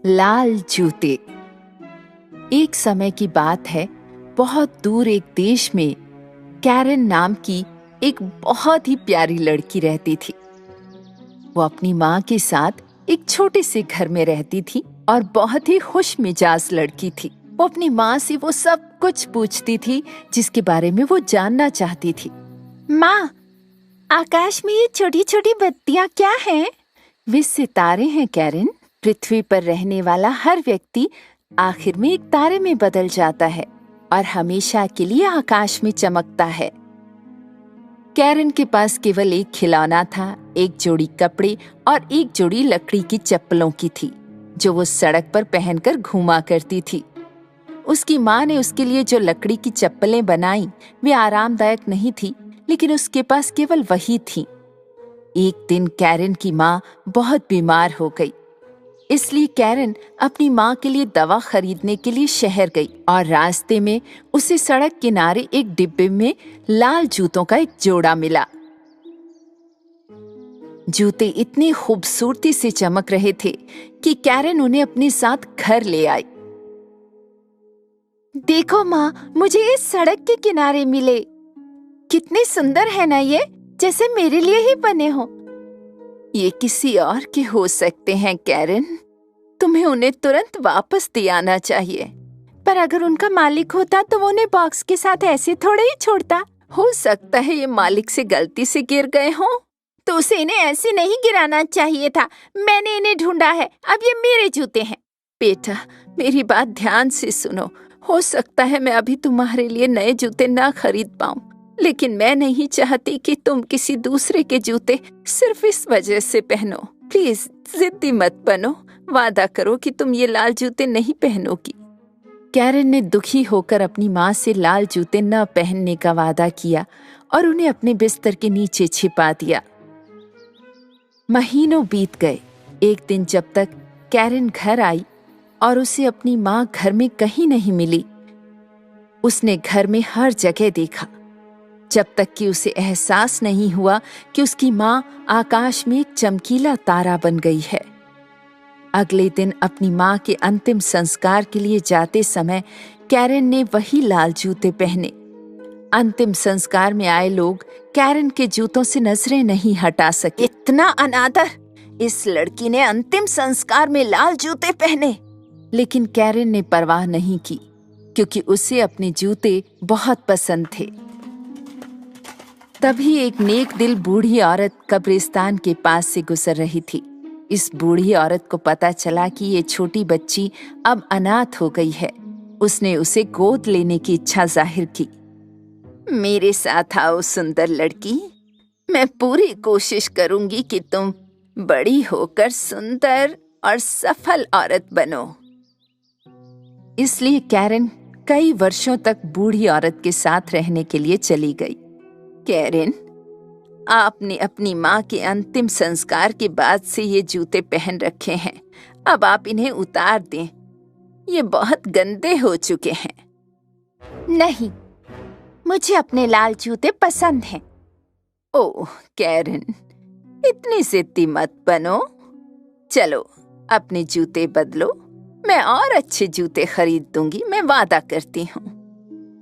लाल जूते। एक समय की बात है, बहुत दूर एक देश में कैरन नाम की एक बहुत ही प्यारी लड़की रहती थी। वो अपनी माँ के साथ एक छोटे से घर में रहती थी और बहुत ही खुश मिजाज लड़की थी। वो अपनी माँ से वो सब कुछ पूछती थी जिसके बारे में वो जानना चाहती थी। माँ, आकाश में ये छोटी छोटी बत्तियाँ क्या हैं? वे सितारे हैं कैरन। पृथ्वी पर रहने वाला हर व्यक्ति आखिर में एक तारे में बदल जाता है और हमेशा के लिए आकाश में चमकता है। कैरन के पास केवल एक खिलौना था, एक जोड़ी कपड़े और एक जोड़ी लकड़ी की चप्पलों की थी, जो वो सड़क पर पहनकर घूमा करती थी। उसकी माँ ने उसके लिए जो लकड़ी की चप्पलें बनाई, वे आरामदायक नहीं थी, लेकिन उसके पास केवल वही थी। एक दिन कैरन की माँ बहुत बीमार हो गई, इसलिए कैरन अपनी माँ के लिए दवा खरीदने के लिए शहर गई और रास्ते में उसे सड़क किनारे एक डिब्बे में लाल जूतों का एक जोड़ा मिला। जूते इतनी खूबसूरती से चमक रहे थे कि कैरन उन्हें अपने साथ घर ले आई। देखो माँ, मुझे इस सड़क के किनारे मिले। कितने सुंदर है ना ये, जैसे मेरे लिए ही बने हो। ये किसी और के हो सकते हैं कैरन, तुम्हें उन्हें तुरंत वापस दे आना चाहिए। पर अगर उनका मालिक होता तो वो उन्हें बॉक्स के साथ ऐसे थोड़े ही छोड़ता। हो सकता है ये मालिक से गलती से गिर गए हों। तो उसे इन्हें ऐसे नहीं गिराना चाहिए था। मैंने इन्हें ढूंढा है, अब ये मेरे जूते हैं। बेटा, मेरी बात ध्यान से सुनो। हो सकता है मैं अभी तुम्हारे लिए नए जूते ना खरीद पाऊं, लेकिन मैं नहीं चाहती कि तुम किसी दूसरे के जूते सिर्फ इस वजह से पहनो। प्लीज जिद्दी मत बनो, वादा करो कि तुम ये लाल जूते नहीं पहनोगी। कैरन ने दुखी होकर अपनी माँ से लाल जूते न पहनने का वादा किया और उन्हें अपने बिस्तर के नीचे छिपा दिया। महीनों बीत गए। एक दिन जब तक कैरन घर आई और उसे अपनी माँ घर में कहीं नहीं मिली, उसने घर में हर जगह देखा, जब तक कि उसे एहसास नहीं हुआ कि उसकी माँ आकाश में एक चमकीला तारा बन गई है। अगले दिन अपनी माँ के अंतिम संस्कार के लिए जाते समय कैरन ने वही लाल जूते पहने। अंतिम संस्कार में आए लोग कैरन के जूतों से नजरें नहीं हटा सके। इतना अनादर! इस लड़की ने अंतिम संस्कार में लाल जूते पहने। लेकिन कैरन ने परवाह नहीं की, क्योंकि उसे अपने जूते बहुत पसंद थे। तभी एक नेक दिल बूढ़ी औरत कब्रिस्तान के पास से गुजर रही थी। इस बूढ़ी औरत को पता चला कि ये छोटी बच्ची अब अनाथ हो गई है। उसने उसे गोद लेने की इच्छा जाहिर की। मेरे साथ आओ सुंदर लड़की, मैं पूरी कोशिश करूंगी कि तुम बड़ी होकर सुंदर और सफल औरत बनो। इसलिए कैरन कई वर्षों तक बूढ़ी औरत के साथ रहने के लिए चली गई। कैरन, आपने अपनी माँ के अंतिम संस्कार के बाद से ये जूते पहन रखे हैं, अब आप इन्हें उतार दें। ये बहुत गंदे हो चुके हैं। नहीं, मुझे अपने लाल जूते पसंद हैं। ओह कैरन, इतनी जिद्दी मत बनो। चलो अपने जूते बदलो, मैं और अच्छे जूते खरीद दूंगी, मैं वादा करती हूँ।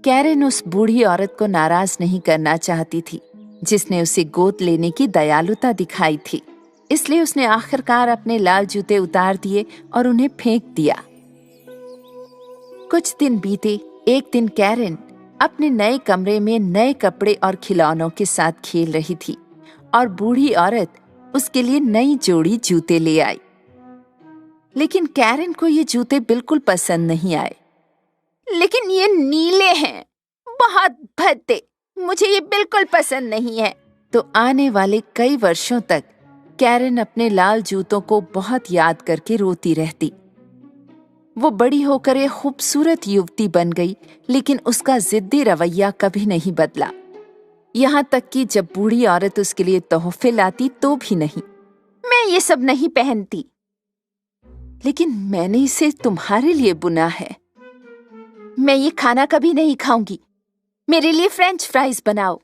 कैरन उस बूढ़ी औरत को नाराज नहीं करना चाहती थी, जिसने उसे गोद लेने की दयालुता दिखाई थी। इसलिए उसने आखिरकार अपने लाल जूते उतार दिए और उन्हें फेंक दिया। कुछ दिन बीते। एक दिन कैरन अपने नए कमरे में नए कपड़े और खिलौनों के साथ खेल रही थी और बूढ़ी औरत उसके लिए नई जोड़ी जूते ले आई। लेकिन कैरन को ये जूते बिल्कुल पसंद नहीं आए। लेकिन ये नीले हैं, बहुत भद्दे, मुझे ये बिल्कुल पसंद नहीं है। तो आने वाले कई वर्षों तक कैरन अपने लाल जूतों को बहुत याद करके रोती रहती। वो बड़ी होकर एक खूबसूरत युवती बन गई, लेकिन उसका जिद्दी रवैया कभी नहीं बदला। यहाँ तक कि जब बूढ़ी औरत उसके लिए तोहफे लाती तो भी नहीं। मैं ये सब नहीं पहनती। लेकिन मैंने इसे तुम्हारे लिए बुना है। मैं ये खाना कभी नहीं खाऊंगी। मेरे लिए फ्रेंच फ्राइज बनाओ।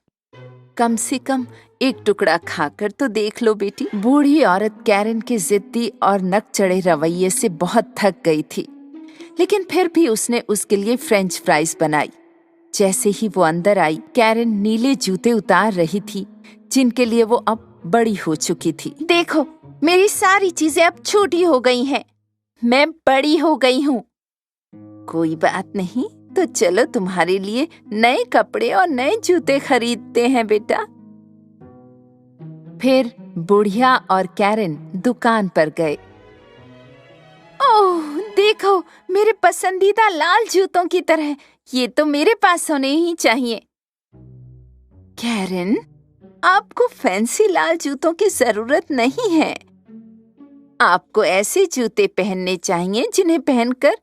कम से कम एक टुकड़ा खाकर तो देख लो बेटी। बूढ़ी औरत कैरन के जिद्दी और नक चढ़े रवैये से बहुत थक गई थी, लेकिन फिर भी उसने उसके लिए फ्रेंच फ्राइज बनाई। जैसे ही वो अंदर आई, कैरन नीले जूते उतार रही थी जिनके लिए वो अब बड़ी हो चुकी थी। देखो, मेरी सारी चीजें अब छोटी हो गई हैं। मैं बड़ी हो गई हूँ। कोई बात नहीं, तो चलो तुम्हारे लिए नए कपड़े और नए जूते खरीदते हैं बेटा। फिर बुढ़िया और कैरन दुकान पर गए। ओह, देखो, मेरे पसंदीदा लाल जूतों की तरह। ये तो मेरे पास होने ही चाहिए। कैरन, आपको फैंसी लाल जूतों की जरूरत नहीं है। आपको ऐसे जूते पहनने चाहिए जिन्हें पहनकर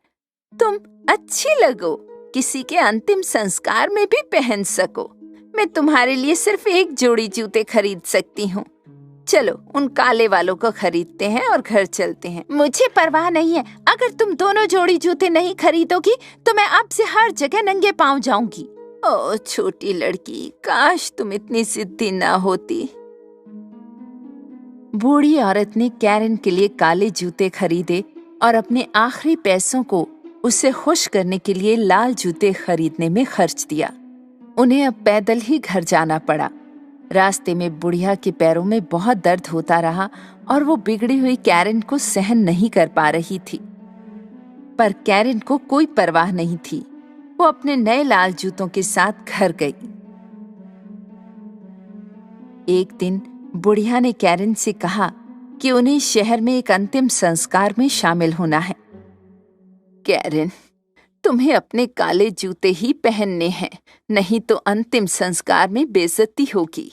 तुम अच्छी लगो, किसी के अंतिम संस्कार में भी पहन सको। मैं तुम्हारे लिए सिर्फ एक जोड़ी जूते खरीद सकती हूँ। चलो उन काले वालों को खरीदते हैं और घर चलते हैं। मुझे परवाह नहीं है। अगर तुम दोनों जोड़ी जूते नहीं खरीदोगी तो मैं आपसे हर जगह नंगे पांव जाऊंगी। ओ छोटी लड़की, काश तुम इतनी जिद्दी ना होती। बूढ़ी औरत ने कैरन के लिए काले जूते खरीदे और अपने आखिरी पैसों को उसे खुश करने के लिए लाल जूते खरीदने में खर्च दिया। उन्हें अब पैदल ही घर जाना पड़ा। रास्ते में बुढ़िया के पैरों में बहुत दर्द होता रहा और वो बिगड़ी हुई कैरन को सहन नहीं कर पा रही थी। पर कैरन को कोई परवाह नहीं थी। वो अपने नए लाल जूतों के साथ घर गई। एक दिन बुढ़िया ने कैरन से कहा कि उन्हें शहर में एक अंतिम संस्कार में शामिल होना है। कैरन, तुम्हें अपने काले जूते ही पहनने हैं, नहीं तो अंतिम संस्कार में बेइज्जती होगी।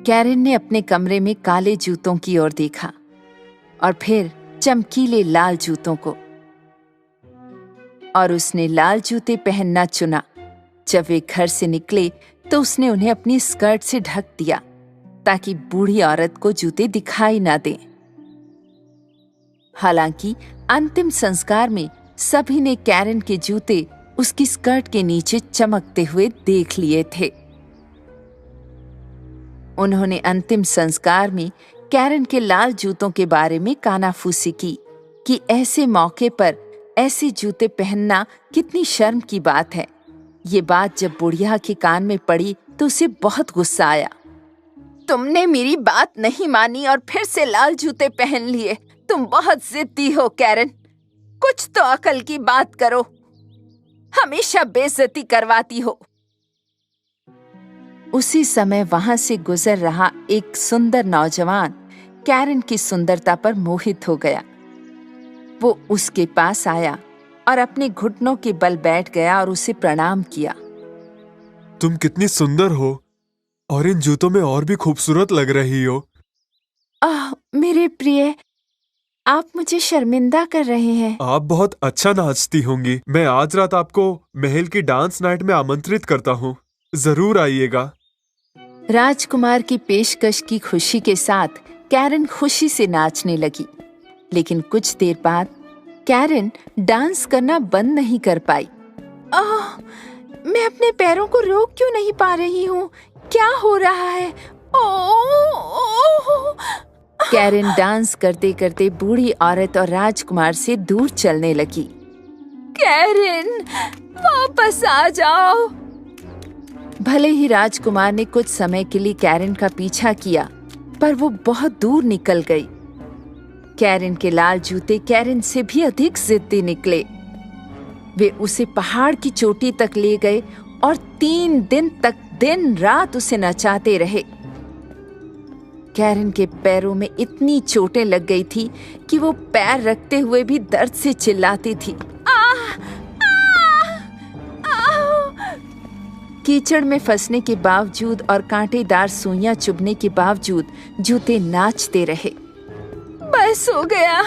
कैरन ने अपने कमरे में काले जूतों की ओर देखा और फिर चमकीले लाल जूतों को, और उसने लाल जूते पहनना चुना। जब वे घर से निकले तो उसने उन्हें अपनी स्कर्ट से ढक दिया ताकि बूढ़ी औरत को जूते दिखाई ना दें। हालांकि अंतिम संस्कार में सभी ने कैरन के जूते उसकी स्कर्ट के नीचे चमकते हुए देख लिए थे। उन्होंने अंतिम संस्कार में कैरन के लाल जूतों के बारे में कानाफूसी की कि ऐसे मौके पर ऐसे जूते पहनना कितनी शर्म की बात है। ये बात जब बुढ़िया के कान में पड़ी तो उसे बहुत गुस्सा आया। तुमने मेरी बात नहीं मानी और फिर से लाल जूते पहन लिए। तुम बहुत जिद्दी हो कैरन, कुछ तो अकल की बात करो। हमेशा बेइज्जती करवाती हो। उसी समय वहां से गुजर रहा एक सुंदर नौजवान कैरन की सुंदरता पर मोहित हो गया। वो उसके पास आया और अपने घुटनों के बल बैठ गया और उसे प्रणाम किया। तुम कितनी सुंदर हो और इन जूतों में और भी खूबसूरत लग रही हो। मेरे प्रिय, आप मुझे शर्मिंदा कर रहे हैं। आप बहुत अच्छा नाचती होंगी। मैं आज रात आपको महल की डांस नाइट में आमंत्रित करता हूँ, जरूर आइएगा। राजकुमार की पेशकश की खुशी के साथ कैरन खुशी से नाचने लगी, लेकिन कुछ देर बाद कैरन डांस करना बंद नहीं कर पाई। मैं अपने पैरों को रोक क्यों नहीं पा रही हूँ? क्या हो रहा है? कैरन डांस करते करते बूढ़ी औरत और राजकुमार से दूर चलने लगी। कैरन, वापस आ जाओ। भले ही राजकुमार ने कुछ समय के लिए कैरन का पीछा किया, पर वो बहुत दूर निकल गई। कैरन के लाल जूते कैरन से भी अधिक जिद्दी निकले। वे उसे पहाड़ की चोटी तक ले गए और 3 दिन तक दिन रात उसे नचाते रहे। कैरन के पैरों में इतनी चोटें लग गई थी कि वो पैर रखते हुए भी दर्द से चिल्लाती थी। कीचड़ में फंसने के बावजूद और कांटेदार सुइयां चुभने के बावजूद जूते नाचते रहे। बस हो गया,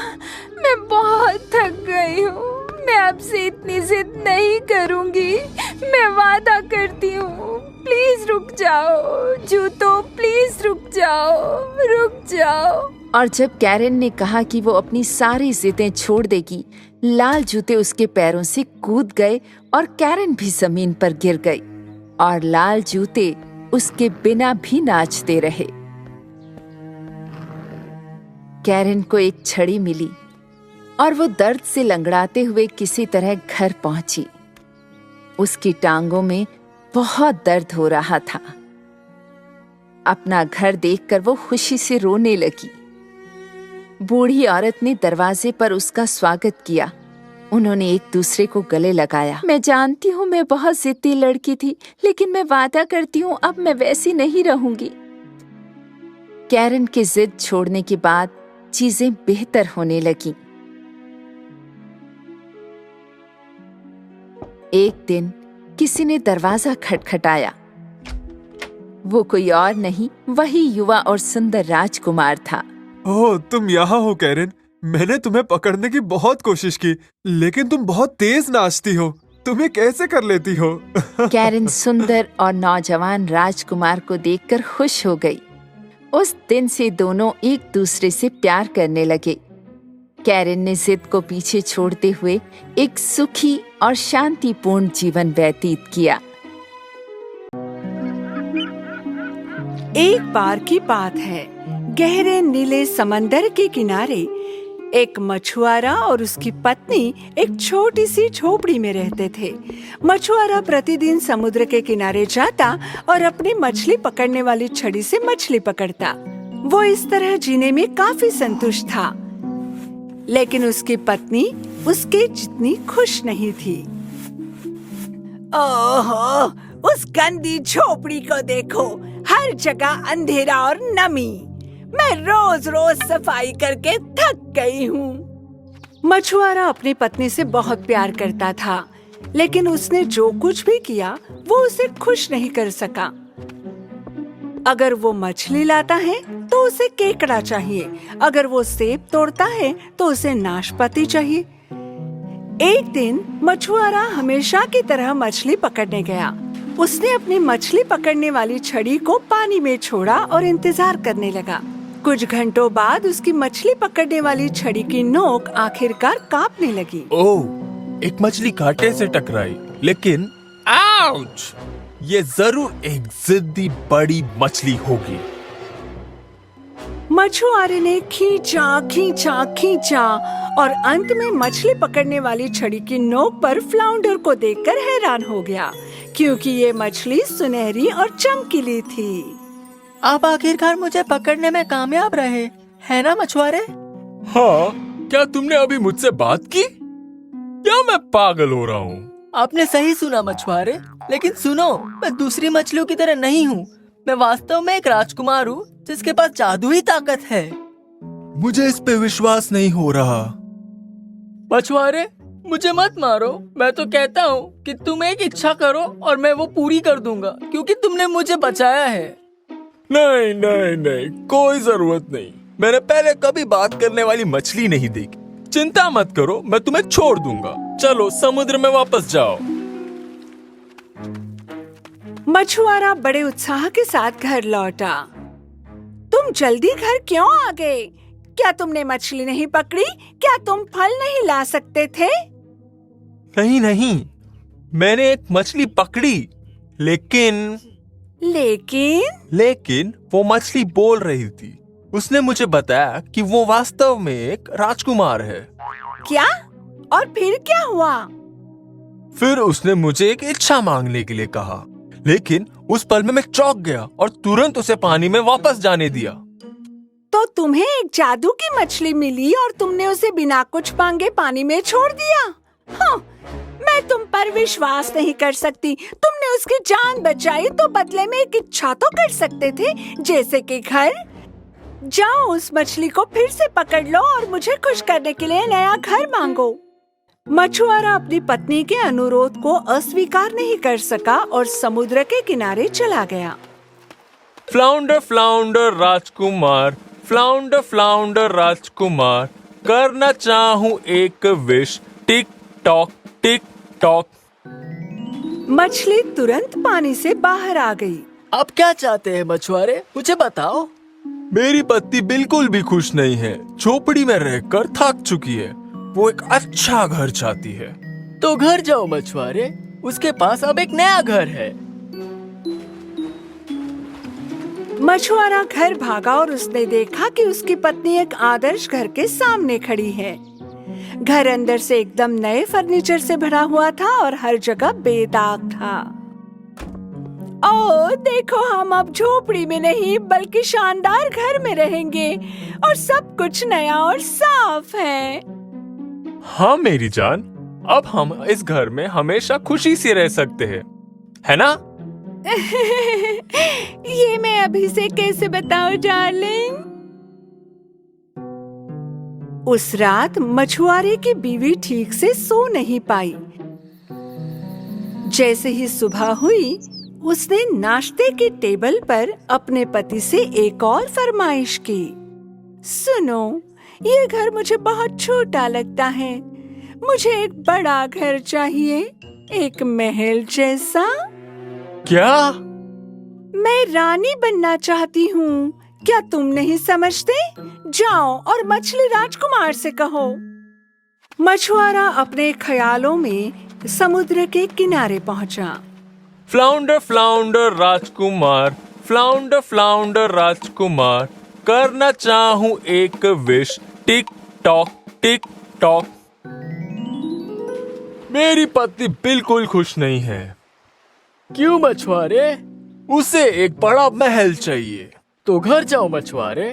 मैं बहुत थक गई हूँ। मैं आपसे इतनी जिद नहीं करूँगी, मैं वादा करती हूँ। प्लीज रुक जाओ जूतों, प्लीज रुक जाओ। और जब कैरन ने कहा कि वो अपनी सारी जिदें छोड़ देगी, लाल जूते उसके पैरों से कूद गए और कैरन भी जमीन पर गिर गई और लाल जूते उसके बिना भी नाचते रहे। कैरन को एक छड़ी मिली और वो दर्द से लंगड़ाते हुए किसी तरह घर पहुंची। उसकी टांगों में बहुत दर्द हो रहा था। अपना घर देखकर वो खुशी से रोने लगी। बूढ़ी औरत ने दरवाजे पर उसका स्वागत किया। उन्होंने एक दूसरे को गले लगाया। मैं जानती हूँ मैं बहुत जिद्दी लड़की थी, लेकिन मैं वादा करती हूँ अब मैं वैसी नहीं रहूंगी। कैरन की जिद छोड़ने के बाद चीजें बेहतर होने लगीं। एक दिन किसी ने दरवाजा खटखटाया। वो कोई और नहीं, वही युवा और सुंदर राजकुमार था। ओह, तुम यहाँ हो कैरन। मैंने तुम्हें पकड़ने की बहुत कोशिश की, लेकिन तुम बहुत तेज नाचती हो। तुम्हें कैसे कर लेती हो? कैरन सुंदर और नौजवान राजकुमार को देखकर खुश हो गई। उस दिन से दोनों एक दूसरे से प्यार करने लगे। कैरन ने जिद को पीछे छोड़ते हुए एक सुखी और शांतिपूर्ण जीवन व्यतीत किया। एक बार की बात है, गहरे नीले समंदर के किनारे एक मछुआरा और उसकी पत्नी एक छोटी सी झोपड़ी में रहते थे। मछुआरा प्रतिदिन समुद्र के किनारे जाता और अपनी मछली पकड़ने वाली छड़ी से मछली पकड़ता। वो इस तरह जीने में काफी संतुष्ट था, लेकिन उसकी पत्नी उसके जितनी खुश नहीं थी। ओहो, उस गंदी झोपड़ी को देखो, हर जगह अंधेरा और नमी। मैं रोज रोज सफाई करके थक गई हूँ। मछुआरा अपनी पत्नी से बहुत प्यार करता था, लेकिन उसने जो कुछ भी किया वो उसे खुश नहीं कर सका। अगर वो मछली लाता है तो उसे केकड़ा चाहिए, अगर वो सेब तोड़ता है तो उसे नाशपाती चाहिए। एक दिन मछुआरा हमेशा की तरह मछली पकड़ने गया। उसने अपनी मछली पकड़ने वाली छड़ी को पानी में छोड़ा और इंतजार करने लगा। कुछ घंटों बाद उसकी मछली पकड़ने वाली छड़ी की नोक आखिरकार कांपने लगी। ओह, एक मछली कांटे से टकराई, लेकिन आउच! ये जरूर एक जिद्दी बड़ी मछली होगी। मछुआरे ने खींचा और अंत में मछली पकड़ने वाली छड़ी की नोक पर फ्लाउंडर को देखकर हैरान हो गया, क्योंकि ये मछली सुनहरी और चमकीली थी। आप आखिरकार मुझे पकड़ने में कामयाब रहे, है ना मछुआरे? हाँ, क्या तुमने अभी मुझसे बात की? क्या मैं पागल हो रहा हूँ? आपने सही सुना मछुआरे, लेकिन सुनो, मैं दूसरी मछलियों की तरह नहीं हूँ। मैं वास्तव में एक राजकुमार हूँ जिसके पास जादुई ताकत है। मुझे इस पे विश्वास नहीं हो रहा। मछुआरे, मुझे मत मारो। मैं तो कहता हूँ कि तुम एक इच्छा करो और मैं वो पूरी कर दूंगा, क्योंकि तुमने मुझे बचाया है। नहीं नहीं नहीं, कोई जरूरत नहीं। मैंने पहले कभी बात करने वाली मछली नहीं देखी। चिंता मत करो, मैं तुम्हें छोड़ दूंगा। चलो समुद्र में वापस जाओ। मछुआरा बड़े उत्साह के साथ घर लौटा। तुम जल्दी घर क्यों आ गए? क्या तुमने मछली नहीं पकड़ी? क्या तुम फल नहीं ला सकते थे? नहीं नहीं, मैंने एक मछली पकड़ी, लेकिन वो मछली बोल रही थी। उसने मुझे बताया कि वो वास्तव में एक राजकुमार है। क्या? और फिर क्या हुआ? फिर उसने मुझे एक इच्छा मांगने के लिए कहा, लेकिन उस पल में मैं चौंक गया और तुरंत उसे पानी में वापस जाने दिया। तो तुम्हें एक जादू की मछली मिली और तुमने उसे बिना कुछ मांगे पानी में छोड़ दिया? हाँ, मैं तुम पर विश्वास नहीं कर सकती। तुमने उसकी जान बचाई तो बदले में एक इच्छा तो कर सकते थे, जैसे कि घर। जाओ, उस मछली को फिर से पकड़ लो और मुझे खुश करने के लिए नया घर मांगो। मछुआरा अपनी पत्नी के अनुरोध को अस्वीकार नहीं कर सका और समुद्र के किनारे चला गया। फ्लाउंडर फ्लाउंडर राजकुमार, फ्लाउंडर फ्लाउंडर राजकुमार, करना चाहूं एक wish, tick tock tick tock. मछली तुरंत पानी से बाहर आ गई। आप क्या चाहते हैं मछुआरे, मुझे बताओ। मेरी पत्नी बिल्कुल भी खुश नहीं है। झोपड़ी में रहकर थक चुकी है। वो एक अच्छा घर चाहती है। तो घर जाओ मछुआरे, उसके पास अब एक नया घर है। मछुआरा घर भागा और उसने देखा कि उसकी पत्नी एक आदर्श घर के सामने खड़ी है। घर अंदर से एकदम नए फर्नीचर से भरा हुआ था और हर जगह बेदाग था। ओह, देखो, हम अब झोपड़ी में नहीं बल्कि शानदार घर में रहेंगे और सब कुछ नया और साफ है। हाँ मेरी जान, अब हम इस घर में हमेशा खुशी से रह सकते हैं, है ना? ये मैं अभी से कैसे बताऊं डार्लिंग? उस रात मछुआरे की बीवी ठीक से सो नहीं पाई। जैसे ही सुबह हुई, उसने नाश्ते के टेबल पर अपने पति से एक और फरमाइश की। सुनो, ये घर मुझे बहुत छोटा लगता है। मुझे एक बड़ा घर चाहिए, एक महल जैसा। क्या? मैं रानी बनना चाहती हूँ। क्या तुम नहीं समझते? जाओ और मछली राजकुमार से कहो। मछुआरा अपने ख्यालों में समुद्र के किनारे पहुँचा। फ्लाउंडर फ्लाउंडर राजकुमार, फ्लाउंडर फ्लाउंडर राजकुमार, करना चाहूं एक wish, tick tock tick tock. मेरी पत्नी बिल्कुल खुश नहीं है। क्यों मछुआरे? उसे एक बड़ा महल चाहिए। तो घर जाओ मछुआरे,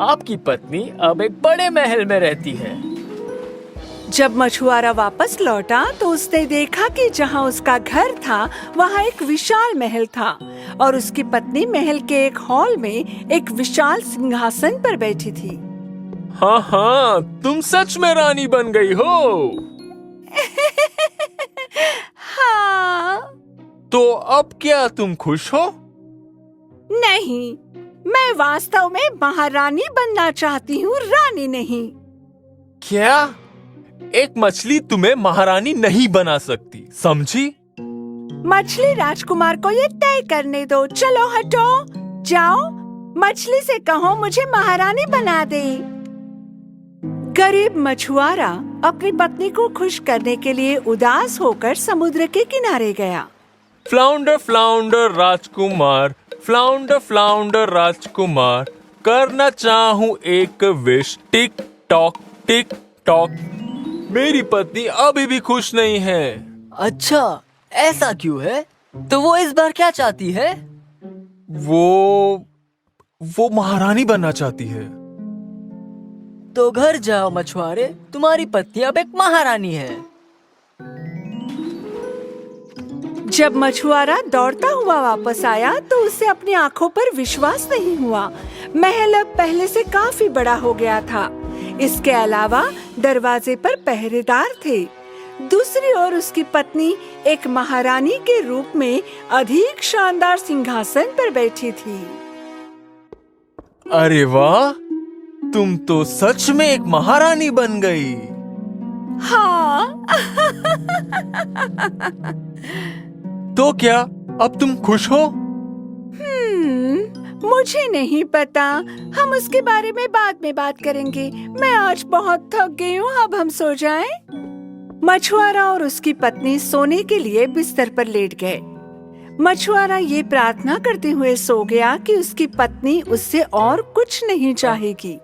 आपकी पत्नी अब एक बड़े महल में रहती है। जब मछुआरा वापस लौटा तो उसने देखा कि जहाँ उसका घर था वहाँ एक विशाल महल था और उसकी पत्नी महल के एक हॉल में एक विशाल सिंहासन पर बैठी थी। हाँ हाँ, तुम सच में रानी बन गई हो। हाँ। तो अब क्या तुम खुश हो? नहीं, मैं वास्तव में महारानी बनना चाहती हूँ, रानी नहीं। क्या? एक मछली तुम्हें महारानी नहीं बना सकती, समझी? मछली राजकुमार को ये तय करने दो। चलो हटो, जाओ, मछली से कहो मुझे महारानी बना दे। गरीब मछुआरा अपनी पत्नी को खुश करने के लिए उदास होकर समुद्र के किनारे गया। फ्लाउंडर फ्लाउंडर राजकुमार, फ्लाउंडर फ्लाउंडर राजकुमार, करना चाहूं एक wish, tick tock tick tock. मेरी पत्नी अभी भी खुश नहीं है। अच्छा, ऐसा क्यों है? तो वो इस बार क्या चाहती है? वो महारानी बनना चाहती है। तो घर जाओ मछुआरे, तुम्हारी पत्नी अब एक महारानी है। जब मछुआरा दौड़ता हुआ वापस आया तो उसे अपनी आंखों पर विश्वास नहीं हुआ। महल अब पहले से काफी बड़ा हो गया था। इसके अलावा दरवाजे पर पहरेदार थे। दूसरी ओर उसकी पत्नी एक महारानी के रूप में अधिक शानदार सिंहासन पर बैठी थी। अरे वाह, तुम तो सच में एक महारानी बन गई। हाँ। तो क्या अब तुम खुश हो? मुझे नहीं पता। हम उसके बारे में बाद में बात करेंगे। मैं आज बहुत थक गई हूँ, अब हम सो जाएं। मछुआरा और उसकी पत्नी सोने के लिए बिस्तर पर लेट गए। मछुआरा ये प्रार्थना करते हुए सो गया कि उसकी पत्नी उससे और कुछ नहीं चाहेगी।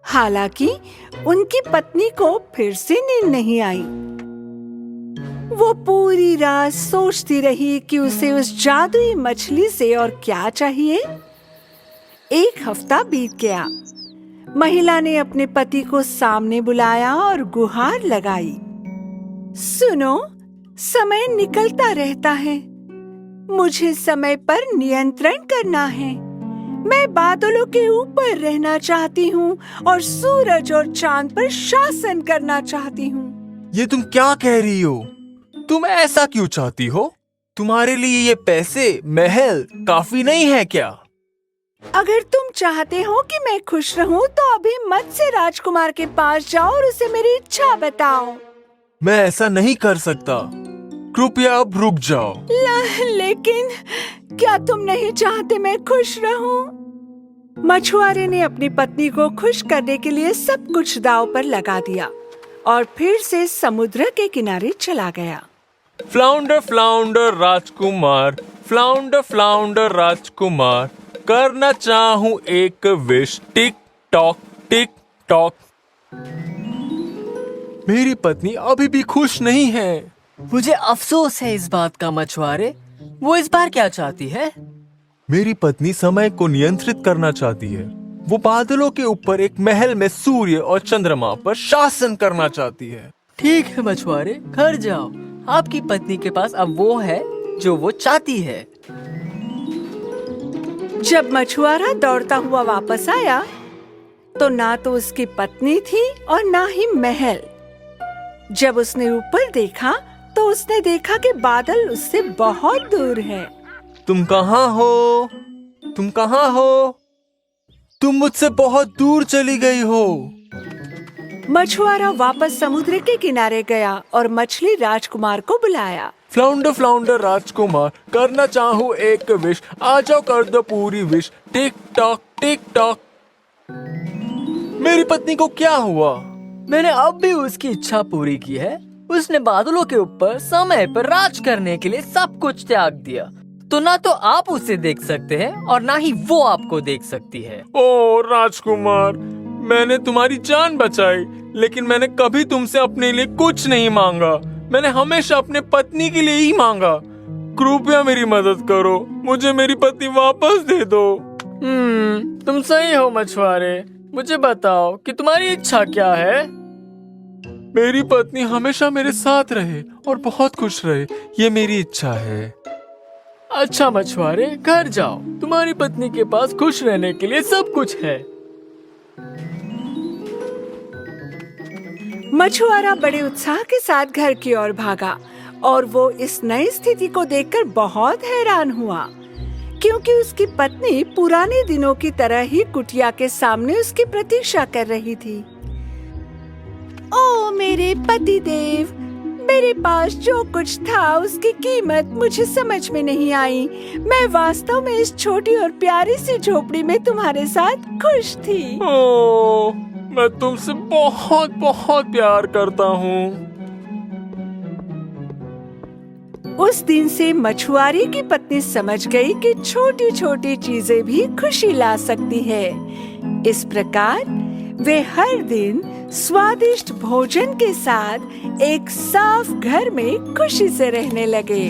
हालांकि उनकी पत्नी को फिर से नींद नहीं आई। वो पूरी रात सोचती रही कि उसे उस जादुई मछली से और क्या चाहिए। एक हफ्ता बीत गया। महिला ने अपने पति को सामने बुलाया और गुहार लगाई। सुनो, समय निकलता रहता है। मुझे समय पर नियंत्रण करना है। मैं बादलों के ऊपर रहना चाहती हूँ और सूरज और चांद पर शासन करना चाहती हूँ। ये तुम क्या कह रही हो? तुम ऐसा क्यों चाहती हो? तुम्हारे लिए ये पैसे, महल काफी नहीं है क्या? अगर तुम चाहते हो कि मैं खुश रहूं तो अभी मत्स्य राजकुमार के पास जाओ और उसे मेरी इच्छा बताओ। मैं ऐसा नहीं कर सकता। कृपया अब रुक जाओ। लेकिन क्या तुम नहीं चाहते मैं खुश रहूं? मछुआरे ने अपनी पत्नी को खुश करने के लिए सब कुछ दांव पर लगा दिया और फिर से समुद्र के किनारे चला गया। फ्लाउंडर फ्लाउंडर राजकुमार, फ्लाउंडर फ्लाउंडर राजकुमार, करना चाहूं एक विश, टिक टॉक। मेरी पत्नी अभी भी खुश नहीं है। मुझे अफसोस है इस बात का मछुआरे। वो इस बार क्या चाहती है? मेरी पत्नी समय को नियंत्रित करना चाहती है। वो बादलों के ऊपर एक महल में सूर्य और चंद्रमा पर शासन करना चाहती है। ठीक है मछुआरे, घर जाओ। आपकी पत्नी के पास अब वो है जो वो चाहती है। जब मछुआरा दौड़ता हुआ वापस आया तो ना तो उसकी पत्नी थी और ना ही महल। जब उसने ऊपर देखा तो उसने देखा कि बादल उससे बहुत दूर हैं। तुम कहाँ हो? तुम मुझसे बहुत दूर चली गई हो। मछुआरा वापस समुद्र के किनारे गया और मछली राजकुमार को बुलाया। फ्लाउंडर राजकुमार, करना चाहूँ एक विश, आ जाओ कर दो पूरी विश, टिक टॉक। मेरी पत्नी को क्या हुआ? मैंने अब भी उसकी इच्छा पूरी की है। उसने बादलों के ऊपर समय पर राज करने के लिए सब कुछ त्याग दिया। तो ना तो आप उसे देख सकते हैं और ना ही वो आपको देख सकती है। ओ राजकुमार, मैंने तुम्हारी जान बचाई, लेकिन मैंने कभी तुमसे अपने लिए कुछ नहीं मांगा। मैंने हमेशा अपने पत्नी के लिए ही मांगा। कृपया मेरी मदद करो, मुझे मेरी पत्नी वापस दे दो। तुम सही हो मछुआरे। मुझे बताओ कि तुम्हारी इच्छा क्या है? मेरी पत्नी हमेशा मेरे साथ रहे और बहुत खुश रहे, ये मेरी इच्छा है। अच्छा मछुआरे, घर जाओ। तुम्हारी पत्नी के पास खुश रहने के लिए सब कुछ है। मछुआरा बड़े उत्साह के साथ घर की ओर भागा और वो इस नई स्थिति को देखकर बहुत हैरान हुआ, क्योंकि उसकी पत्नी पुराने दिनों की तरह ही कुटिया के सामने उसकी प्रतीक्षा कर रही थी। ओ मेरे पति देव, मेरे पास जो कुछ था उसकी कीमत मुझे समझ में नहीं आई। मैं वास्तव में इस छोटी और प्यारी सी झोपड़ी में तुम्हारे साथ खुश थी। ओ, मैं तुमसे बहुत बहुत प्यार करता हूँ। उस दिन से मछुआरे की पत्नी समझ गई कि छोटी छोटी चीजें भी खुशी ला सकती है। इस प्रकार वे हर दिन स्वादिष्ट भोजन के साथ एक साफ घर में खुशी से रहने लगे।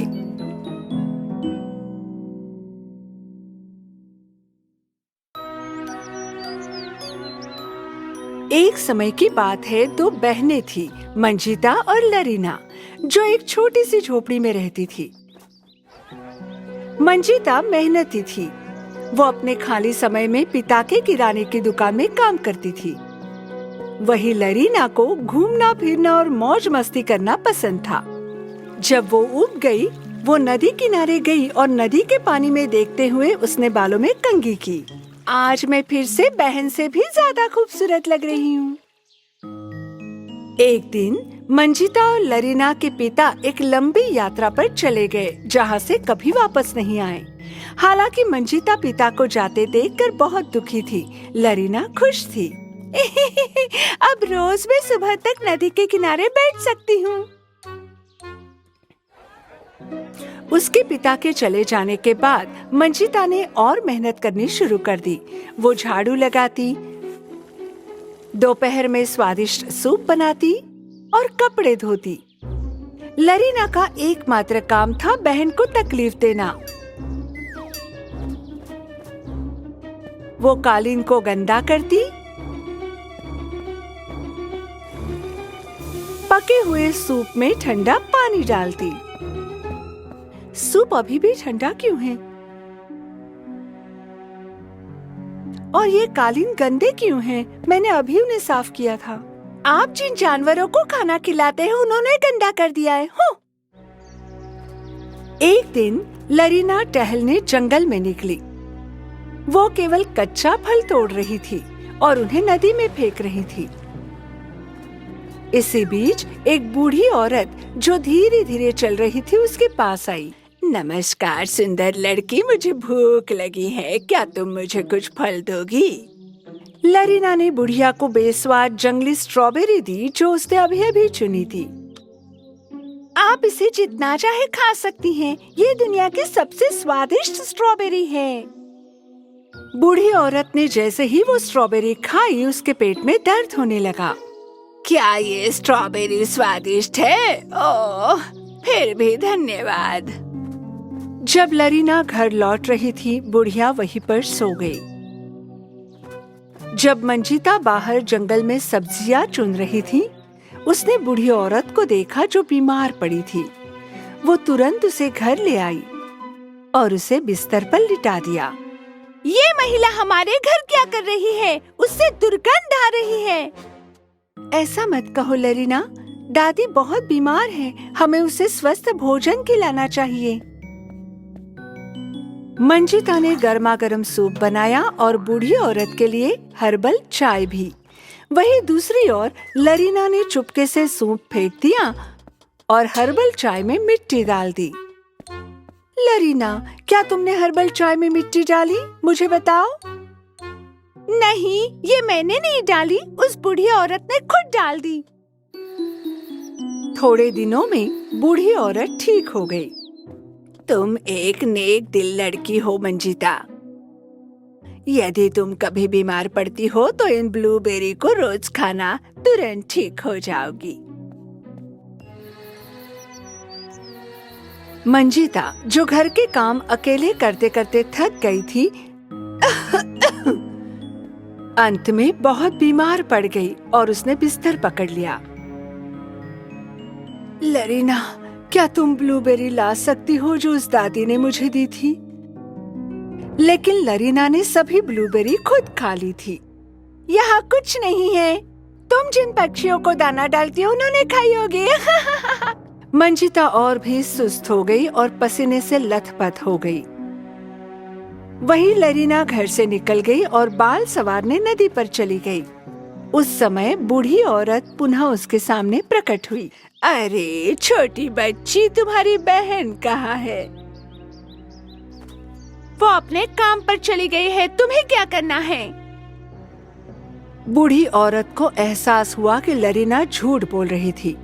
एक समय की बात है, दो बहनें थी, मंजिता और लरीना, जो एक छोटी सी झोपड़ी में रहती थी। मंजिता मेहनती थी। वो अपने खाली समय में पिता के किराने की दुकान में काम करती थी। वही लरीना को घूमना फिरना और मौज मस्ती करना पसंद था। जब वो उब गई, वो नदी किनारे गई और नदी के पानी में देखते हुए उसने बालों में कंघी की। आज मैं फिर से बहन से भी ज्यादा खूबसूरत लग रही हूँ। एक दिन मंजिता और लरीना के पिता एक लंबी यात्रा पर चले गए, जहाँ से कभी वापस नहीं आए। हालांकि मंजिता पिता को जाते देखकर बहुत दुखी थी, लरीना खुश थी। अब रोज मैं सुबह तक नदी के किनारे बैठ सकती हूँ। उसके पिता के चले जाने के बाद मंजिता ने और मेहनत करनी शुरू कर दी। वो झाड़ू लगाती, दोपहर में स्वादिष्ट सूप बनाती और कपड़े धोती। लरीना का एकमात्र काम था बहन को तकलीफ देना। वो कालीन को गंदा करती, पके हुए सूप में ठंडा पानी डालती। सूप अभी भी ठंडा क्यों है? और ये कालीन गंदे क्यों हैं? मैंने अभी उन्हें साफ किया था। आप जिन जानवरों को खाना खिलाते हैं उन्होंने गंदा कर दिया है। हो। एक दिन लरीना टहलने जंगल में निकली। वो केवल कच्चा फल तोड़ रही थी और उन्हें नदी में फेंक रही थी। इसी बीच एक बूढ़ी औरत जो धीरे धीरे चल रही थी उसके पास आई। नमस्कार सुंदर लड़की, मुझे भूख लगी है, क्या तुम मुझे कुछ फल दोगी? लरीना ने बुढ़िया को बेस्वाद जंगली स्ट्रॉबेरी दी जो उसने अभी अभी चुनी थी। आप इसे जितना चाहे खा सकती हैं, ये दुनिया की सबसे स्वादिष्ट स्ट्रॉबेरी है। बूढ़ी औरत ने जैसे ही वो स्ट्रॉबेरी खाई उसके पेट में दर्द होने लगा। क्या ये स्ट्रॉबेरी स्वादिष्ट है? ओह, फिर भी धन्यवाद। जब लरीना घर लौट रही थी, बुढ़िया वहीं पर सो गई। जब मंजिता बाहर जंगल में सब्जियां चुन रही थी, उसने बूढ़ी औरत को देखा जो बीमार पड़ी थी। वो तुरंत उसे घर ले आई और उसे बिस्तर पर लिटा दिया। ये महिला हमारे घर क्या कर रही है? उससे दुर्गंध आ रही है। ऐसा मत कहो लरीना, दादी बहुत बीमार है, हमें उसे स्वस्थ भोजन खिलाना चाहिए। मंजिता ने गर्मा गर्म सूप बनाया और बूढ़ी औरत के लिए हर्बल चाय भी। वहीं दूसरी ओर लरीना ने चुपके से सूप फेंक दिया और हर्बल चाय में मिट्टी डाल दी। लरीना, क्या तुमने हर्बल चाय में मिट्टी डाली? मुझे बताओ। नहीं, ये मैंने नहीं डाली, उस बूढ़ी औरत ने खुद डाल दी। थोड़े दिनों में बूढ़ी औरत ठीक हो गई। तुम एक नेक दिल लड़की हो मंजिता। यदि तुम कभी बीमार पड़ती हो तो इन ब्लूबेरी को रोज खाना, तुरंत ठीक हो जाओगी। मंजिता, जो घर के काम अकेले करते करते थक गई थी, अंत में बहुत बीमार पड़ गई और उसने बिस्तर पकड़ लिया। लरीना, क्या तुम ब्लूबेरी ला सकती हो जो उस दादी ने मुझे दी थी? लेकिन लरीना ने सभी ब्लूबेरी खुद खा ली थी। यहाँ कुछ नहीं है, तुम जिन पक्षियों को दाना डालती हो उन्होंने खाई होगी। मंजिता और भी सुस्त हो गई और पसीने से लथपथ हो गई। वहीं लरीना घर से निकल गई और बाल संवारने नदी पर चली गई। उस समय बूढ़ी औरत पुनः उसके सामने प्रकट हुई। अरे छोटी बच्ची, तुम्हारी बहन कहाँ है? वो अपने काम पर चली गई है, तुम्हें क्या करना है? बूढ़ी औरत को एहसास हुआ कि लरीना झूठ बोल रही थी।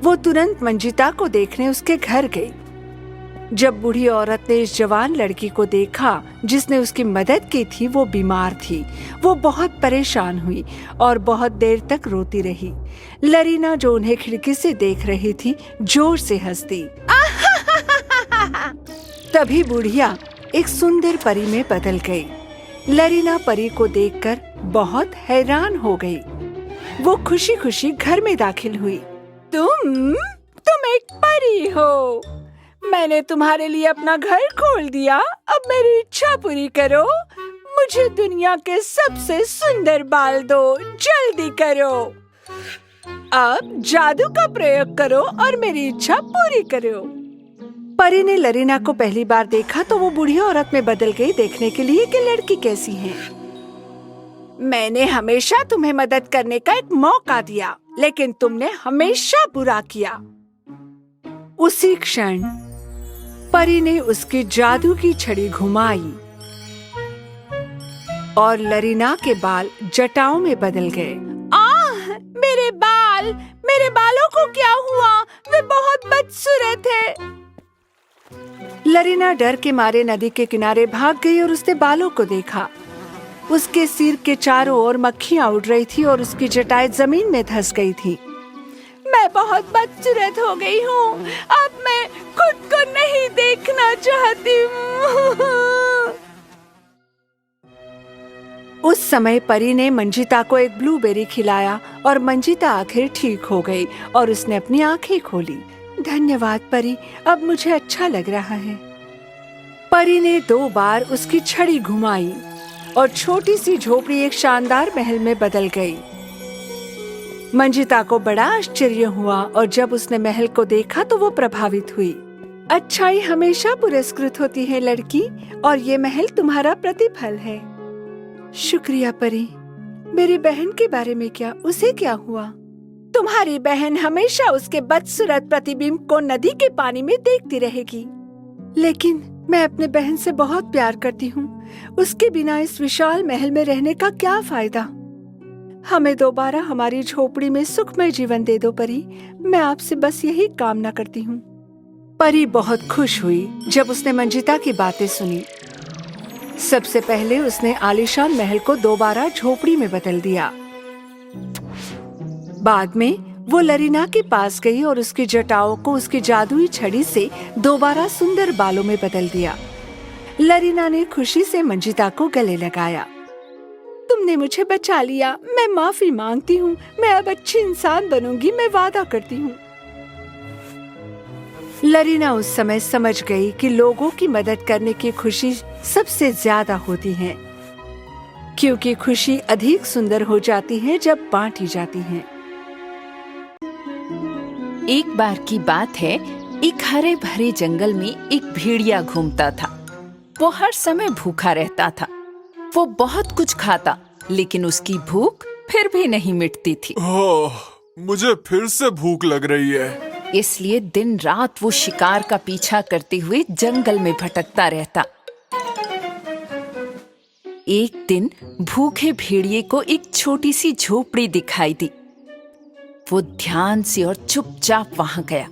वो तुरंत मंजिता को देखने उसके घर गई। जब बूढ़ी औरत ने इस जवान लड़की को देखा जिसने उसकी मदद की थी, वो बीमार थी। वो बहुत परेशान हुई और बहुत देर तक रोती रही। लरीना, जो उन्हें खिड़की से देख रही थी, जोर से हंस दी। तभी बुढ़िया एक सुंदर परी में बदल गई। लरीना परी को देखकर बहुत हैरान हो गई। वो खुशी खुशी घर में दाखिल हुई। तुम एक परी हो। मैंने तुम्हारे लिए अपना घर खोल दिया। अब मेरी इच्छा पूरी करो। मुझे दुनिया के सबसे सुंदर बाल दो, जल्दी करो। अब जादू का प्रयोग करो और मेरी इच्छा पूरी करो। परी ने लरीना को पहली बार देखा तो वो बूढ़ी औरत में बदल गई, देखने के लिए कि लड़की कैसी है। मैंने हमेशा तुम्हें मदद करने का एक मौका दिया, लेकिन तुमने हमेशा बुरा किया। उसी क्षण परी ने उसकी जादू की छड़ी घुमाई और लरीना के बाल जटाओं में बदल गए। मेरे बालों को क्या हुआ? वे बहुत बदसूरत है। लरीना डर के मारे नदी के किनारे भाग गई और उसने बालों को देखा। उसके सिर के चारों ओर मक्खियां उड़ रही थी और उसकी जटाएं जमीन में धंस गई थी। मैं बहुत बदसूरत हो गई हूँ। अब मैं खुद को नहीं देखना चाहती हूँ। उस समय परी ने मंजिता को एक ब्लूबेरी खिलाया और मंजिता आखिर ठीक हो गई और उसने अपनी आंखें खोली। धन्यवाद परी, अब मुझे अच्छा लग रहा है। परी ने 2 बार उसकी छड़ी घुमाई और छोटी सी झोपड़ी एक शानदार महल में बदल गई। मंजिता को बड़ा आश्चर्य हुआ और जब उसने महल को देखा तो वो प्रभावित हुई। अच्छाई हमेशा पुरस्कृत होती है लड़की, और ये महल तुम्हारा प्रतिफल है। शुक्रिया परी। मेरी बहन के बारे में क्या? उसे क्या हुआ? तुम्हारी बहन हमेशा उसके बदसूरत प्रतिबिंब को नदी के पानी में देखती रहेगी। लेकिन मैं अपने बहन से बहुत प्यार करती हूँ। उसके बिना इस विशाल महल में रहने का क्या फायदा? हमें दोबारा हमारी झोपड़ी में सुखमय जीवन दे दो परी। मैं आपसे बस यही कामना करती हूँ। परी बहुत खुश हुई जब उसने मंजिता की बातें सुनी। सबसे पहले उसने आलीशान महल को दोबारा झोपड़ी में बदल दिया। बाद में वो लरीना के पास गई और उसकी जटाओं को उसकी जादुई छड़ी से दोबारा सुंदर बालों में बदल दिया। लरीना ने खुशी से मंजिता को गले लगाया। तुमने मुझे बचा लिया, मैं माफी मांगती हूँ। मैं अब अच्छी इंसान बनूंगी, मैं वादा करती हूँ। लरीना उस समय समझ गई कि लोगों की मदद करने की खुशी सबसे ज्यादा होती है, क्योंकि खुशी अधिक सुंदर हो जाती है जब बांटी जाती है। एक बार की बात है, एक हरे भरे जंगल में एक भेड़िया घूमता था। वो हर समय भूखा रहता था। वो बहुत कुछ खाता, लेकिन उसकी भूख फिर भी नहीं मिटती थी। मुझे फिर से भूख लग रही है। इसलिए दिन रात वो शिकार का पीछा करते हुए जंगल में भटकता रहता। एक दिन भूखे भेड़िए को एक छोटी सी झोपड़ी दिखाई दी। वो ध्यान से और चुपचाप वहां गया।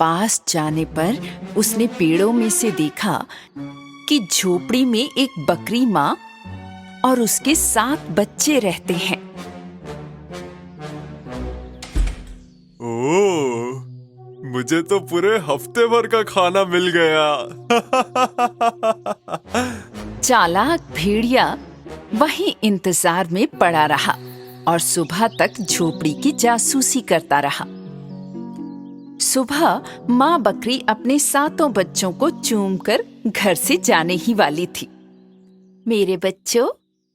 पास जाने पर उसने पेड़ों में से देखा कि झोपड़ी में एक बकरी माँ और उसके 7 बच्चे रहते हैं। ओह, मुझे तो पूरे हफ्ते भर का खाना मिल गया। चालाक भेड़िया वहीं इंतजार में पड़ा रहा और सुबह तक झोपड़ी की जासूसी करता रहा। सुबह माँ बकरी अपने 7 बच्चों को चूमकर घर से जाने ही वाली थी। मेरे बच्चों,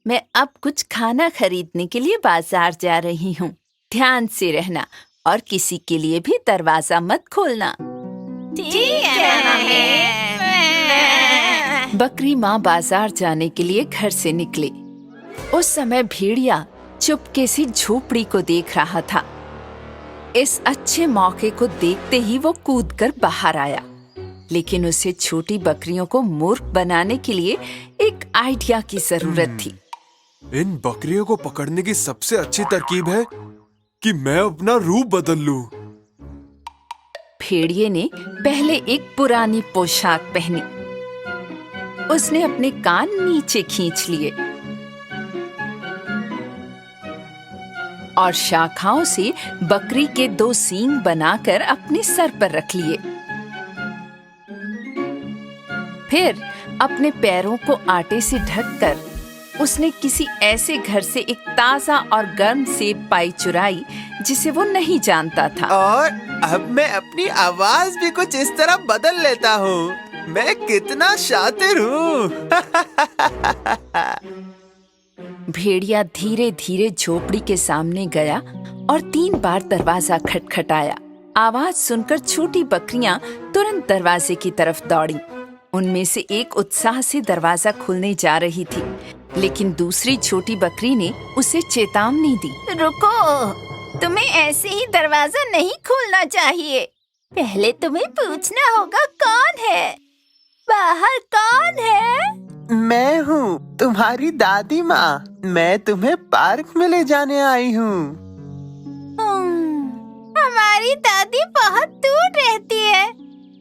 मैं अब कुछ खाना खरीदने के लिए बाजार जा रही हूँ। ध्यान से रहना और किसी के लिए भी दरवाजा मत खोलना। ठीक है। बकरी माँ बाजार जाने के लिए घर से निकली। उस समय भेड़िया चुपके से झोपड़ी को देख रहा था। इस अच्छे मौके को देखते ही वो कूदकर बाहर आया, लेकिन उसे छोटी बकरियों को मूर्ख बनाने के लिए एक आइडिया की जरूरत थी। इन बकरियों को पकड़ने की सबसे अच्छी तरकीब है कि मैं अपना रूप बदल लूं। भेड़िए ने पहले एक पुरानी पोशाक पहनी। उसने अपने कान नीचे खींच लिए और शाखाओं से बकरी के 2 सींग बनाकर अपने सर पर रख लिए। फिर अपने पैरों को आटे से ढककर उसने किसी ऐसे घर से एक ताजा और गर्म सेब पाई चुराई जिसे वो नहीं जानता था। और अब मैं अपनी आवाज भी कुछ इस तरह बदल लेता हूँ। मैं कितना शातिर हूँ। भेड़िया धीरे धीरे झोपड़ी के सामने गया और 3 बार दरवाजा खटखटाया। आवाज सुनकर छोटी बकरियां तुरंत दरवाजे की तरफ दौड़ी। उनमें से एक उत्साह से दरवाजा खोलने जा रही थी, लेकिन दूसरी छोटी बकरी ने उसे चेतावनी दी। रुको, तुम्हें ऐसे ही दरवाजा नहीं खोलना चाहिए। पहले तुम्हें पूछना होगा कौन है। बाहर कौन है? मैं हूँ तुम्हारी दादी माँ। मैं तुम्हें पार्क में ले जाने आई हूँ। हमारी दादी बहुत दूर रहती है,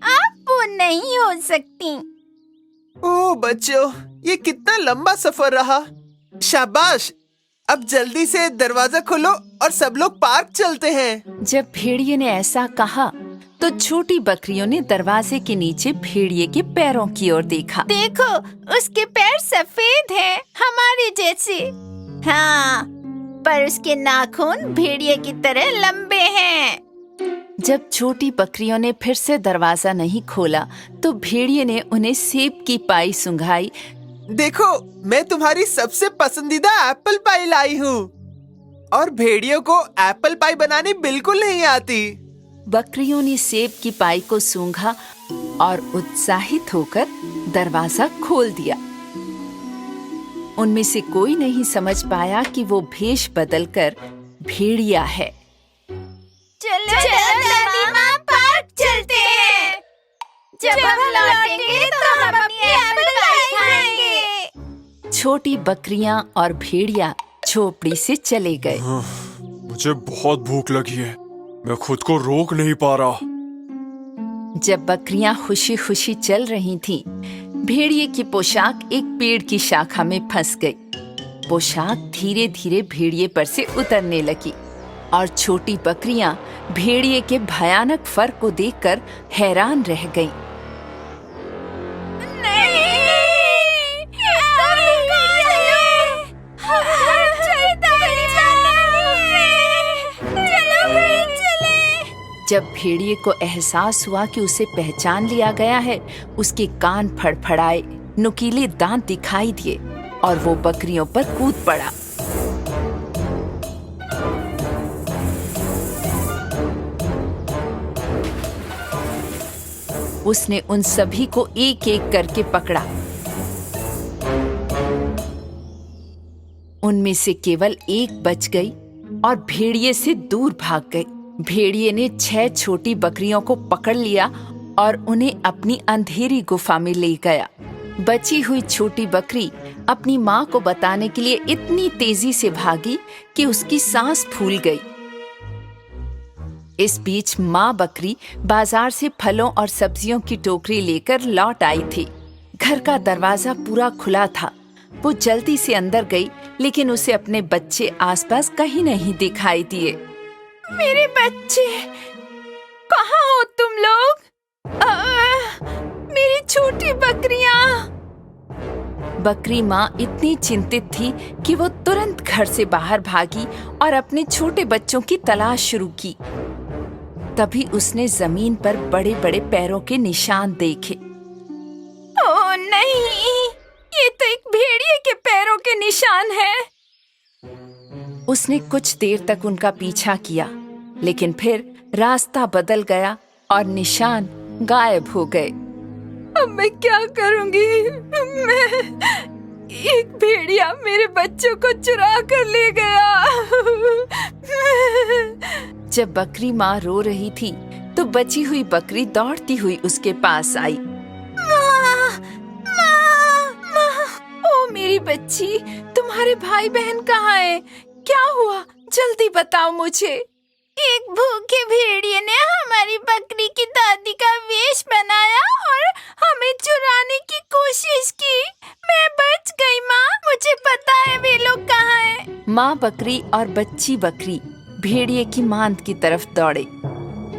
आप वो नहीं हो सकती। ओह बच्चों, ये कितना लंबा सफर रहा। शाबाश, अब जल्दी से दरवाजा खोलो और सब लोग पार्क चलते हैं। जब भेड़िए ने ऐसा कहा तो छोटी बकरियों ने दरवाजे के नीचे भेड़िए के पैरों की ओर देखा। देखो, उसके पैर सफेद हैं, हमारे जैसे। हाँ, पर उसके नाखून भेड़िए की तरह लंबे हैं। जब छोटी बकरियों ने फिर से दरवाजा नहीं खोला तो भेड़िए ने उन्हें सेब की पाई सुंघाई। देखो, मैं तुम्हारी सबसे पसंदीदा एप्पल पाई लाई हूँ। और भेड़ियों को एप्पल पाई बनानी बिल्कुल नहीं आती। बकरियों ने सेब की पाई को सूंघा और उत्साहित होकर दरवाजा खोल दिया। उनमें से कोई नहीं समझ पाया कि वो भेष बदलकर भेड़िया है। चलो दादी माँ, पार्क चलते हैं। जब हम लौटेंगे तो हम अपनी एप्पल पाई खाएंगे। छोटी बकरियां और भेड़िया झोपड़ी से चले गए। मुझे बहुत भूख लगी है, मैं खुद को रोक नहीं पा रहा। जब बकरियां खुशी खुशी चल रही थीं, भेड़िए की पोशाक एक पेड़ की शाखा में फंस गई। पोशाक धीरे धीरे भेड़िए पर से उतरने लगी और छोटी बकरियां भेड़िए के भयानक फर को देखकर हैरान रह गईं। जब भेड़िए को एहसास हुआ कि उसे पहचान लिया गया है, उसके कान फड़फड़ाए, नुकीले दांत दिखाई दिए और वो बकरियों पर कूद पड़ा। उसने उन सभी को एक एक करके पकड़ा। उनमें से केवल एक बच गई और भेड़िए से दूर भाग गई। भेड़िए ने 6 छोटी बकरियों को पकड़ लिया और उन्हें अपनी अंधेरी गुफा में ले गया। बची हुई छोटी बकरी अपनी माँ को बताने के लिए इतनी तेजी से भागी कि उसकी सांस फूल गई। इस बीच माँ बकरी बाजार से फलों और सब्जियों की टोकरी लेकर लौट आई थी। घर का दरवाजा पूरा खुला था। वो जल्दी से अंदर गई, लेकिन उसे अपने बच्चे आसपास कहीं नहीं दिखाई दिए। मेरे बच्चे, कहाँ हो तुम लोग? मेरी छोटी बकरियां। बकरी माँ इतनी चिंतित थी कि वो तुरंत घर से बाहर भागी और अपने छोटे बच्चों की तलाश शुरू की। तभी उसने जमीन पर बड़े बड़े पैरों के निशान देखे। ओह नहीं, ये तो एक भेड़िए के पैरों के निशान हैं। उसने कुछ देर तक उनका पीछा किया, लेकिन फिर रास्ता बदल गया और निशान गायब हो गए। अब मैं क्या करूंगी? एक भेड़िया मेरे बच्चों को चुरा कर ले गया। जब बकरी माँ रो रही थी, तो बची हुई बकरी दौड़ती हुई उसके पास आई। माँ, ओ मेरी बच्ची, तुम्हारे भाई बहन कहाँ हैं? क्या हुआ? जल्दी बताओ मुझे। एक भूखे भेड़िए ने हमारी बकरी की दादी का वेश बनाया और हमें चुराने की कोशिश की। मैं बच गई माँ, मुझे पता है वे लोग कहाँ हैं। माँ बकरी और बच्ची बकरी भेड़िए की मांद की तरफ दौड़े।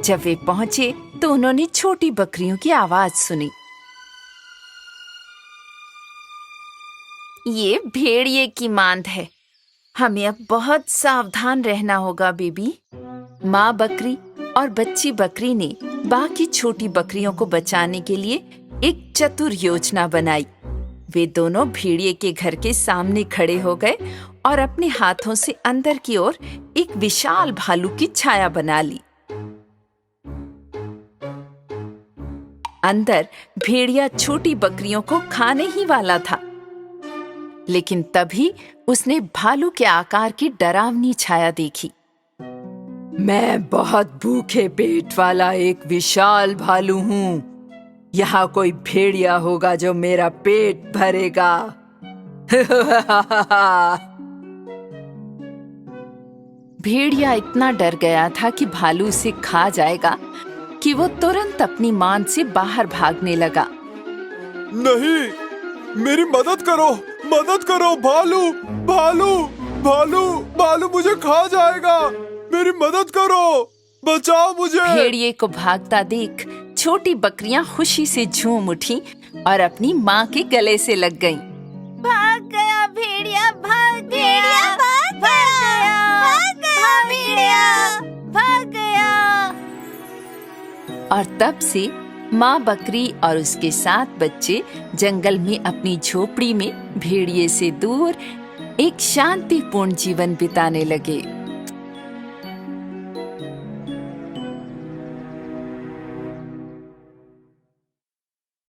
जब वे पहुँचे तो उन्होंने छोटी बकरियों की आवाज सुनी। ये भेड़िए की मांद है, हमें अब बहुत सावधान रहना होगा बेबी। माँ बकरी और बच्ची बकरी ने बाकी छोटी बकरियों को बचाने के लिए एक चतुर योजना बनाई। वे दोनों भेड़िए के घर के सामने खड़े हो गए और अपने हाथों से अंदर की ओर एक विशाल भालू की छाया बना ली। अंदर भेड़िया छोटी बकरियों को खाने ही वाला था, लेकिन तभी उसने भालू के आकार की डरावनी छाया देखी। मैं बहुत भूखे पेट वाला एक विशाल भालू हूँ। यहाँ कोई भेड़िया होगा जो मेरा पेट भरेगा। भेड़िया इतना डर गया था कि भालू उसे खा जाएगा कि वो तुरंत अपनी मांद से बाहर भागने लगा। नहीं, मेरी मदद करो, मदद करो। भालू भालू भालू भालू मुझे खा जाएगा। मेरी मदद करो, बचाओ मुझे। भेड़िए को भागता देख छोटी बकरियां खुशी से झूम उठी और अपनी माँ के गले से लग गईं। भाग गया भेड़िया, भाग गया, भाग गया, भेड़िया, भाग गया। और तब से माँ बकरी और उसके 7 बच्चे जंगल में अपनी झोपड़ी में भेड़िए से दूर एक शांतिपूर्ण जीवन बिताने लगे।